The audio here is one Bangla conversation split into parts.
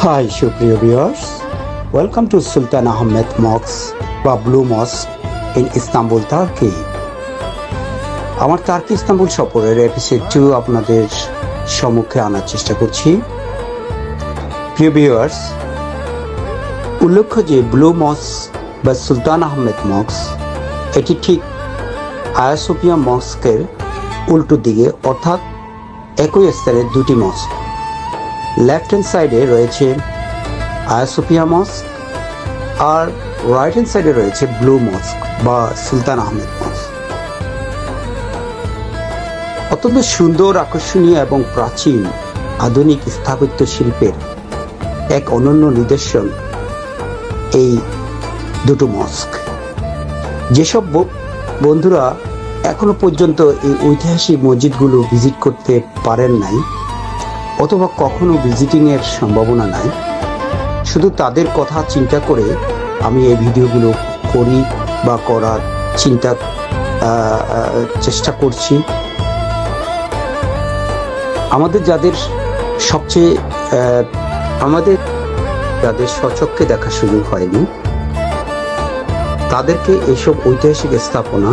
Hi, সুপ্রিয় ভিউয়ার্স, ওয়েলকাম টু সুলতান আহমেদ মস্ক বা ব্লু মস্ক ইন ইস্তাম্বুল, টার্কি। আমার টার্কি ইস্তাম্বুল সফরের এপিসোড 2 আপনাদের সম্মুখে আনার চেষ্টা করছি। প্রিয় ভিউয়ার্স, উল্লেখ্য যে ব্লু মস্ক বা সুলতান আহমেদ মস্ক এটি ঠিক আয়া সোফিয়া মস্কের উল্টো দিকে, অর্থাৎ একই স্থানে দুটি মস্ক। লেফট হ্যান্ড সাইডে রয়েছে আয়া সোফিয়া মস্ক আর রাইট হ্যান্ড সাইডে রয়েছে ব্লু মস্ক বা সুলতান আহমেদ মস্ক। অত্যন্ত সুন্দর, আকর্ষণীয় এবং প্রাচীন আধুনিক স্থাপত্য শিল্পের এক অনন্য নিদর্শন এই দুটো মস্ক। যেসব বন্ধুরা এখনো পর্যন্ত এই ঐতিহাসিক মসজিদগুলো ভিজিট করতে পারেন নাই অথবা কখনো ভিজিটিংয়ের সম্ভাবনা নাই, শুধু তাদের কথা চিন্তা করে আমি এই ভিডিওগুলো করি বা করার চেষ্টা করছি। আমাদের যাদের স্বচক্ষে দেখার সুযোগ হয়নি, তাদেরকে এইসব ঐতিহাসিক স্থাপনা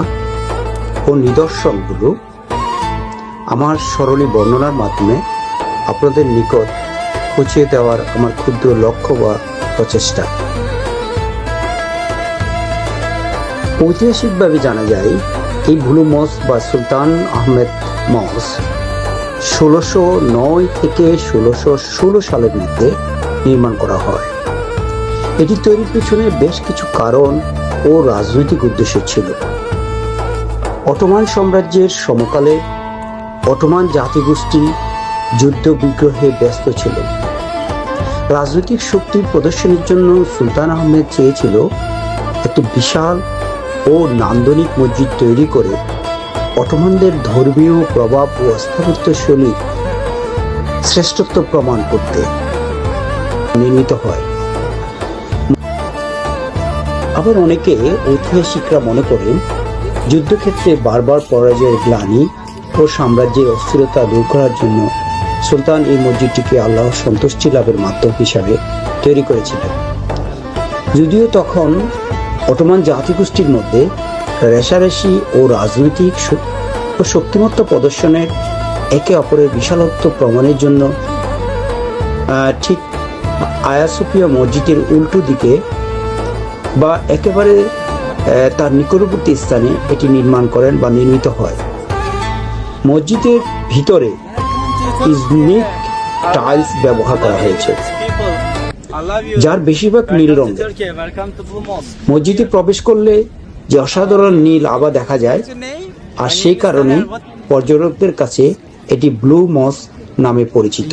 ও নিদর্শনগুলো আমার সরলী বর্ণনার মাধ্যমে আপনাদের নিকট পৌঁছে দেওয়ার আমার ক্ষুদ্র লক্ষ্য বা প্রচেষ্টা। ঐতিহাসিকভাবে জানা যায় এই ব্লু মস্ক বা সুলতান আহমেদ মস্ক 1609 থেকে 1616 সালের মধ্যে নির্মাণ করা হয়। এটি তৈরির পিছনে বেশ কিছু কারণ ও রাজনৈতিক উদ্দেশ্য ছিল। অটোমান সাম্রাজ্যের সমকালে অটোমান জাতিগোষ্ঠী যুদ্ধ বিগ্রহে ব্যস্ত ছিল। রাজনৈতিক শক্তির প্রদর্শনের জন্য সুলতান আহমেদ চেয়েছিল একটি বিশাল ও নান্দনিক মসজিদ তৈরি করে অটোমানদের ধর্মীয় প্রভাব ও স্থাপত্যশৈলীর শ্রেষ্ঠত্ব প্রমাণ করতে নির্মিত হয়। আবার অনেকে ঐতিহাসিকরা মনে করেন যুদ্ধক্ষেত্রে বারবার পরাজয়ের গ্লানি ও সাম্রাজ্যের অস্থিরতা দূর করার জন্য সুলতান এই মসজিদটিকে আল্লাহর সন্তুষ্টি লাভের মাধ্যম হিসাবে তৈরি করেছিলেন। যদিও তখন অটোমান জাতিগোষ্ঠীর মধ্যে রেষারেষি ও রাজনৈতিক ও শক্তিমত্তা প্রদর্শনের একে অপরের বিশালত্ব প্রমাণের জন্য ঠিক আয়া সোফিয়া মসজিদের উল্টো দিকে বা একেবারে তার নিকটবর্তী স্থানে এটি নির্মাণ করেন বা নির্মিত হয়। মসজিদের ভিতরে ইসনিক টাইলস ব্যবহার করা হয়েছে, যার বেশিরভাগ নীল রঙের। মসজিদে প্রবেশ করলে যে অসাধারণ নীল আভা দেখা যায়, আর সেই কারণে পর্যটকদের কাছে এটি ব্লু মস্ক নামে পরিচিত।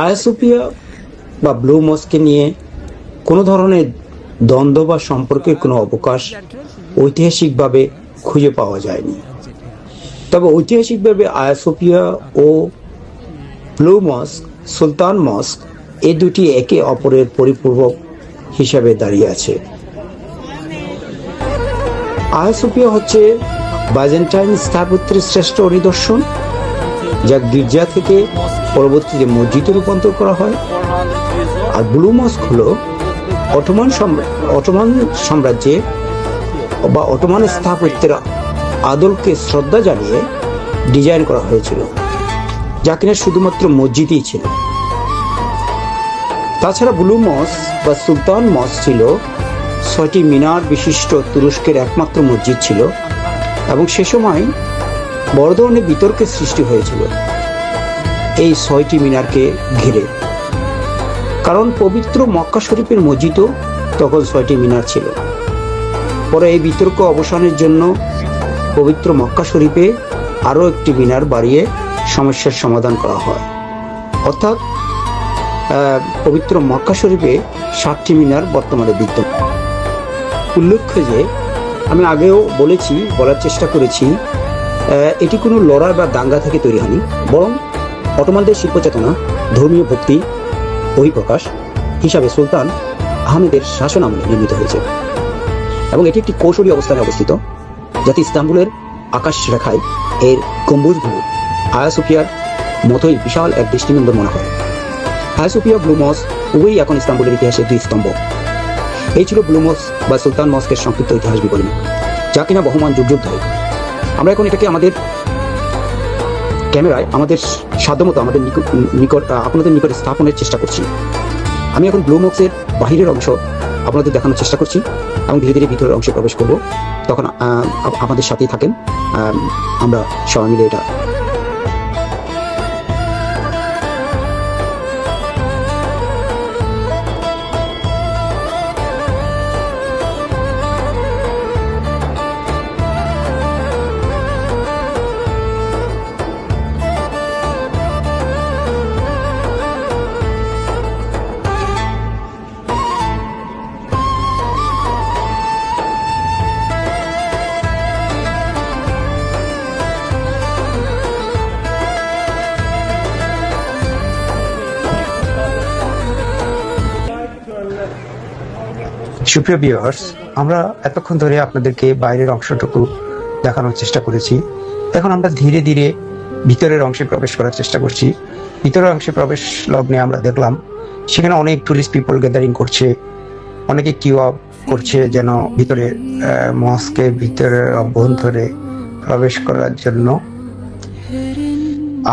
আয়া সোফিয়া বা ব্লু মস্ককে নিয়ে কোনো ধরনের দ্বন্দ্ব বা সম্পর্কের কোনো অবকাশ ঐতিহাসিকভাবে খুঁজে পাওয়া যায়নি। তবে ঐতিহাসিকভাবে আয়া সোফিয়া ও ব্লু মস্ক, সুলতান মস্ক এই দুটি একে অপরের পরিপূরক হিসাবে দাঁড়িয়ে আছে। আয়া সোফিয়া হচ্ছে বাইজেন্টাইন স্থাপত্যের শ্রেষ্ঠ নিদর্শন, যা গির্জা থেকে পরবর্তীতে মসজিদে রূপান্তর করা হয়। আর ব্লু মস্ক হলো অটোমান সাম্রাজ্যে বা অটোমান স্থাপত্যের আদলকে শ্রদ্ধা জানিয়ে ডিজাইন করা হয়েছিল, যা কিনা শুধুমাত্র মসজিদই ছিল। তাছাড়া ব্লু মস্ক বা সুলতান মস্ক ছিল 6টি মিনার বিশিষ্ট তুরস্কের একমাত্র মসজিদ ছিল, এবং সে সময় বড় ধরনের বিতর্কের সৃষ্টি হয়েছিল এই 6টি মিনারকে ঘিরে। কারণ পবিত্র মক্কা শরীফের মসজিদও তখন 6টি মিনার ছিল। পরে এই বিতর্ক অবসানের জন্য পবিত্র মক্কা শরীফে আরও একটি মিনার বাড়িয়ে সমস্যার সমাধান করা হয়। অর্থাৎ পবিত্র মক্কা শরীফে 7টি মিনার বর্তমানে বিদ্যমান। উল্লেখ্য যে আমি আগেও বলার চেষ্টা করেছি, এটি কোনো লড়াই বা দাঙ্গা থেকে তৈরি হয়নি, বরং অটোমানদের শিল্প চেতনা, ধর্মীয় ভক্তি বহিঃপ্রকাশ হিসাবে সুলতান আহমেদের শাসন আমলে নির্মিত হয়েছে। এবং এটি একটি কৌশলী অবস্থানে অবস্থিত, যাতে ইস্তাম্বুলের আকাশ রেখায় এর গম্বুজগুলো আয়া সোফিয়ার মতোই বিশাল এক দৃষ্টিনন্দন মনে হয়। হায়া সোফিয়া ব্লু মস্ক উভয়ই এখন ইস্তাম্বুলের ইতিহাসের দুই স্তম্ভ। এই ছিল ব্লু মস্ক বা সুলতান মস্কের সংক্ষিপ্ত ইতিহাস বিবরণী, যা কিনা বহমান যুগ যুগ ধরে। আমরা এখন এটাকে আমাদের ক্যামেরায় আমাদের সাধ্যমতো আমাদের নিকট আপনাদের নিকটে স্থাপনের চেষ্টা করছি। আমি এখন ব্লু মস্কের বাহিরের অংশ আপনাদের দেখানোর চেষ্টা করছি এবং ধীরে ধীরে ভিতরের অংশে প্রবেশ করব। তখন আমাদের সাথেই থাকেন, আমরা সবাই মিলে এটা সুপ্রিয় ভিউয়ার্স, আমরা এতক্ষণ ধরে আপনাদেরকে বাইরের অংশটুকু দেখানোর চেষ্টা করেছি। এখন আমরা ধীরে ধীরে ভিতরের অংশে প্রবেশ করার চেষ্টা করছি। ভিতরের অংশে প্রবেশ লগ্নে আমরা দেখলাম সেখানে অনেক টুরিস্ট পিপল গ্যাদারিং করছে, অনেকে কিউ আপ করছে যেন ভিতরে মস্কের ভিতরের অভ্যন্তরে প্রবেশ করার জন্য।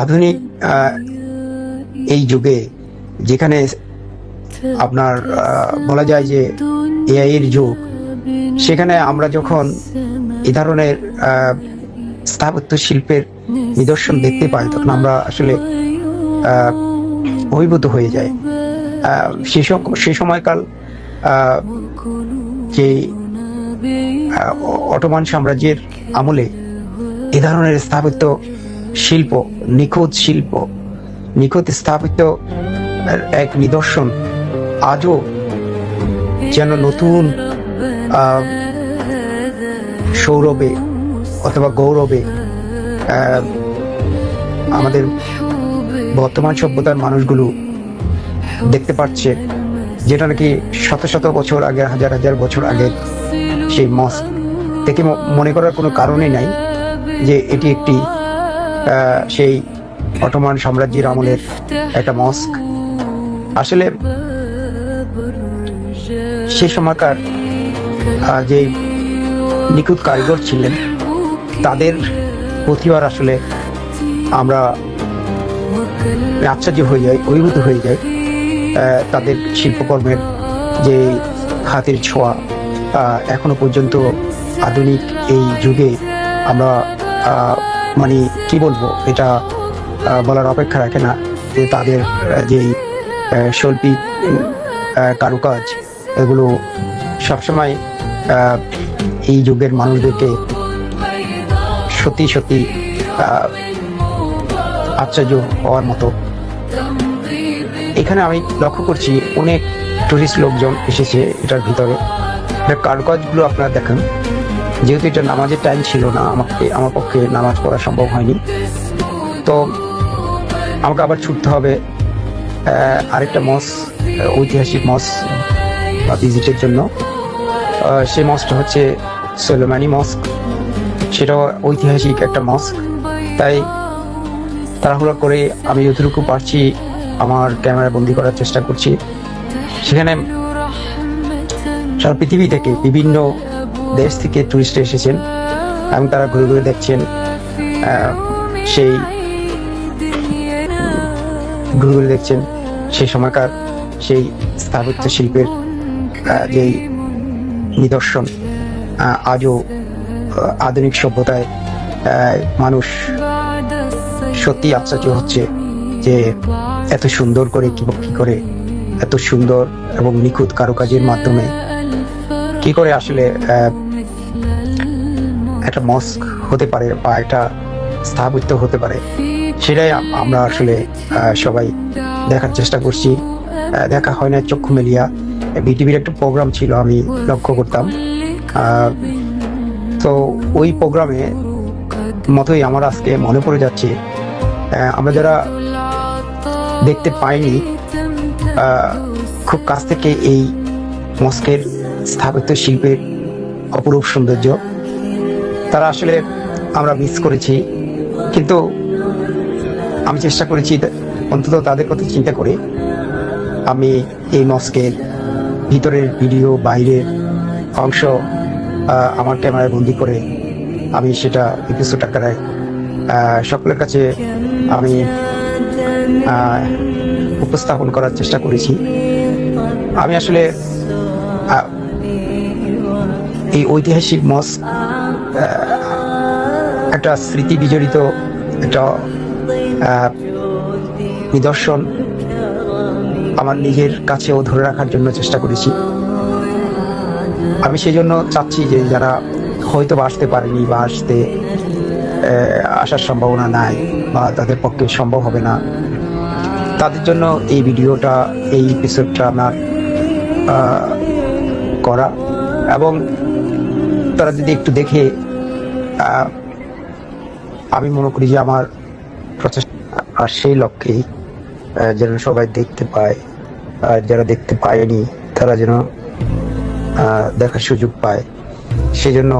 আধুনিক এই যুগে যেখানে আপনার বলা যায় যে এআই এর যুগ, সেখানে আমরা যখন এই ধরনের স্থাপত্য শিল্পের নিদর্শন দেখতে পাই তখন আমরা আসলে অভিভূত হয়ে যাই। সেই সময়কাল যে অটোমান সাম্রাজ্যের আমলে এ ধরনের স্থাপত্য শিল্প, নিখুঁত স্থাপত্য এক নিদর্শন আজও যেন নতুন সৌরভে অথবা গৌরবে আমাদের বর্তমান সভ্যতার মানুষগুলো দেখতে পাচ্ছে, যেটা নাকি শত শত বছর আগে, হাজার হাজার বছর আগে সেই মস্ক থেকে মনে করার কোনো কারণই নাই যে এটি একটি সেই অটোমান সাম্রাজ্যের আমলের একটা মস্ক। আসলে সেই সময়কার যে নিখুঁত কারিগর ছিলেন তাদের প্রতিভার আসলে আমরা আশ্চর্য হয়ে যাই, অভিভূত হয়ে যাই। তাদের শিল্পকর্মের যে হাতের ছোঁয়া এখনো পর্যন্ত আধুনিক এই যুগে আমরা মানে কি বলবো, এটা বলার অপেক্ষা রাখে না যে তাদের যেই শৈল্পিক কারুকাজ এগুলো সবসময় এই যুগের মানুষদেরকে সত্যি সত্যি আশ্চর্য হওয়ার মতো। এখানে আমি লক্ষ্য করছি অনেক টুরিস্ট লোকজন এসেছে এটার ভিতরে। কারুকাজগুলো আপনারা দেখেন, যেহেতু এটা নামাজের টাইম ছিল না, আমার পক্ষে নামাজ পড়া সম্ভব হয়নি, তো আমাকে আবার ছুটতে হবে আরেকটা ঐতিহাসিক মস্ক বা ভিজিটের জন্য। সেই মস্কটা হচ্ছে সুলেমানি মস্ক, সেটাও ঐতিহাসিক একটা মস্ক। তাই তাড়াহুড়া করে আমি যতটুকু পারছি আমার ক্যামেরা বন্দি করার চেষ্টা করছি। সেখানে সারা পৃথিবী থেকে বিভিন্ন দেশ থেকে টুরিস্ট এসেছেন এবং তারা ঘুরে ঘুরে দেখছেন সেই সময়কার সেই স্থাপত্য শিল্পের যেই নিদর্শন আজও আধুনিক সভ্যতায় মানুষ সত্যি আশ্চর্য হচ্ছে যে এত সুন্দর করে কি করে, এত সুন্দর এবং নিখুঁত কারুকাজের মাধ্যমে কি করে আসলে একটা মস্ক হতে পারে বা একটা স্থাপত্য হতে পারে, সেটাই আমরা আসলে সবাই দেখার চেষ্টা করছি। দেখা হয় না চক্ষু মেলিয়া। বিটিভির একটা প্রোগ্রাম ছিল, আমি লক্ষ্য করতাম, তো ওই প্রোগ্রামে মতোই আমার আজকে মনে পড়ে যাচ্ছে আমরা যারা দেখতে পাইনি খুব কাছ থেকে এই মস্কের স্থাপত্য শিল্পের অপরূপ সৌন্দর্য, তারা আসলে আমরা মিস করেছি। কিন্তু আমি চেষ্টা করেছি অন্তত তাদের কথা চিন্তা করে আমি এই মস্কের ভিতরের ভিডিও, বাইরের অংশ আমার ক্যামেরায় বন্দি করে আমি সেটা এপিসোড আকারে সকলের কাছে আমি উপস্থাপন করার চেষ্টা করেছি। আমি আসলে এই ঐতিহাসিক মস্ক একটা স্মৃতি বিজড়িত একটা নিদর্শন আমার নিজের কাছেও ধরে রাখার জন্য চেষ্টা করেছি। আমি সেই জন্য চাচ্ছি যে যারা হয়তো আসতে পারেনি বা আসার সম্ভাবনা নাই বা তাদের পক্ষে সম্ভব হবে না, তাদের জন্য এই ভিডিওটা, এই এপিসোডটা আমার করা, এবং তারা যদি একটু দেখে, আমি মনে করি যে আমার প্রচেষ্টা আর সেই লক্ষ্যেই যেন সবাই দেখতে পায়, আর যারা দেখতে পায়নি তারা যেন দেখার সুযোগ পায়। সেই জন্য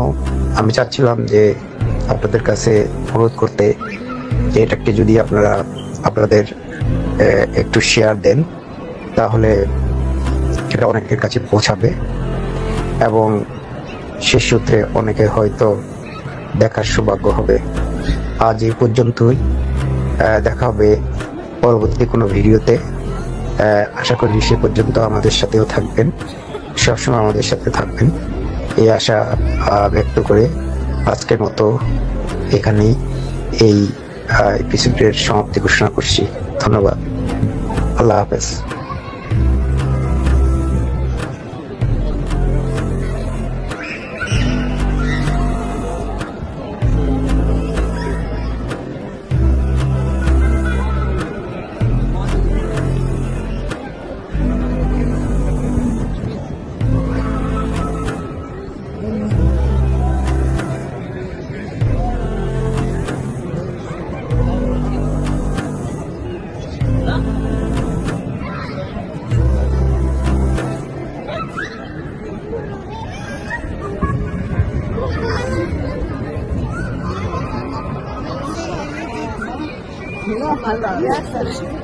আমি চাচ্ছিলাম যে আপনাদের কাছে অনুরোধ করতে, যে এটাকে যদি আপনারা আপনাদের একটু শেয়ার দেন, তাহলে সেটা অনেকের কাছে পৌঁছাবে এবং সে সূত্রে অনেকে হয়তো দেখার সৌভাগ্য হবে। আজ এই পর্যন্তই, দেখা হবে পরবর্তী কোনো ভিডিওতে। আশা করি সে পর্যন্ত আমাদের সাথেও থাকবেন, সবসময় আমাদের সাথে থাকবেন, এই আশা ব্যক্ত করে আজকের মতো এখানেই এই এপিসোডের সমাপ্তি ঘোষণা করছি। ধন্যবাদ। আল্লাহ হাফেজ। Allah ya